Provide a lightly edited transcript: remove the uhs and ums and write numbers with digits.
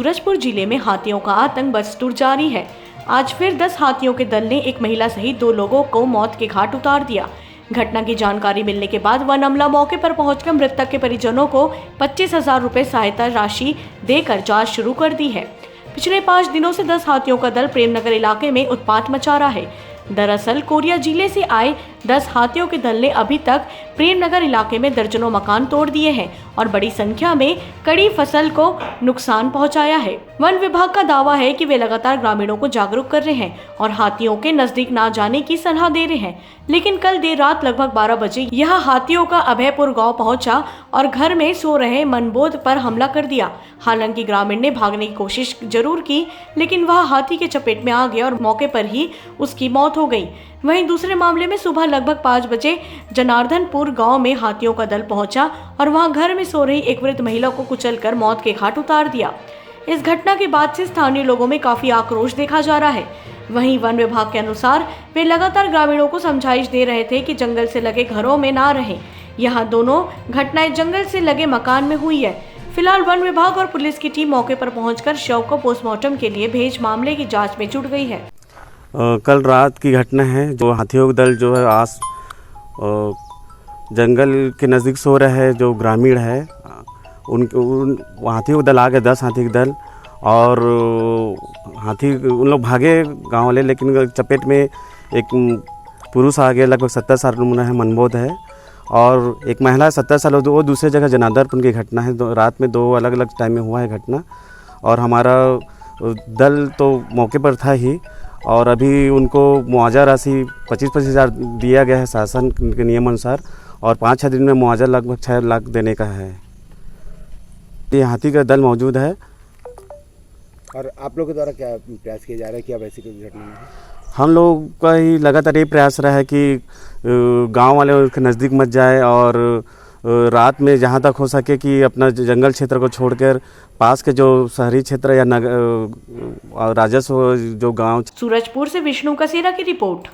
सूरजपुर जिले में हाथियों का आतंक बदस्तूर जारी है। आज फिर 10 हाथियों के दल ने एक महिला सहित 2 लोगों को मौत के घाट उतार दिया। घटना की जानकारी मिलने के बाद वन अमला मौके पर पहुंचकर मृतक के परिजनों को 25,000 रुपए सहायता राशि देकर जांच शुरू कर दी है। पिछले 5 दिनों से 10 हाथियों का दल प्रेमनगर इलाके में उत्पात मचा रहा है। दरअसल कोरिया जिले से आए 10 हाथियों के दल ने अभी तक प्रेमनगर इलाके में दर्जनों मकान तोड़ दिए हैं और बड़ी संख्या में कड़ी फसल को नुकसान पहुंचाया है। वन विभाग का दावा है कि वे लगातार ग्रामीणों को जागरूक कर रहे हैं और हाथियों के नजदीक ना जाने की सलाह दे रहे हैं, लेकिन कल देर रात लगभग 12 बजे यह हाथियों का अभयपुर गांव पहुंचा और घर में सो रहे मनबोध पर हमला कर दिया। हालांकि ग्रामीण ने भागने की कोशिश जरूर की, लेकिन वह हाथी के चपेट में आ गया और मौके पर ही उसकी मौत हो गई। वहीं दूसरे मामले में सुबह लगभग 5 बजे जनार्दनपुर गांव में हाथियों का दल पहुंचा और वहां घर में सो रही एक वृद्ध महिला को कुचलकर मौत के घाट उतार दिया। इस घटना के बाद से स्थानीय लोगों में काफी आक्रोश देखा जा रहा है। वहीं वन विभाग के अनुसार वे लगातार ग्रामीणों को समझाइश दे रहे थे कि जंगल से लगे घरों में ना रहें। यहाँ दोनों घटनाएं जंगल से लगे मकान में हुई है। फिलहाल वन विभाग और पुलिस की टीम मौके पर पहुंचकर शव को पोस्टमार्टम के लिए भेज मामले की जांच में जुट गई है। कल रात की घटना है, जो हाथियों का दल जो है जंगल के नज़दीक सो रहे हैं, जो ग्रामीण है उन हाथियों का दल आ गया, 10 हाथी का दल, और हाथी उन लोग भागे गांव वाले, लेकिन चपेट में एक पुरुष आ गया, लगभग 70 साल उम्र है, मनबोध है, और एक महिला 70 साल, वो दूसरे जगह जनार्दनपुर की घटना है। रात में 2 अलग अलग टाइम में हुआ है घटना, और हमारा दल तो मौके पर था ही, और अभी उनको मुआवजा राशि 25,000 दिया गया है शासन के नियम अनुसार, और 5-6 दिन में मुआवजा लगभग 6 लाख देने का है। ये हाथी का दल मौजूद है। और आप लोगों के द्वारा क्या प्रयास किया जा रहा है कि अब ऐसी कोई घटना नहीं? हम लोग का ही लगातार ये प्रयास रहा है कि गांव वाले उसके नज़दीक मत जाए, और रात में जहां तक हो सके कि अपना जंगल क्षेत्र को छोड़कर पास के जो शहरी क्षेत्र या राजस्व जो गांव। सूरजपुर से विष्णु कसेरा की रिपोर्ट।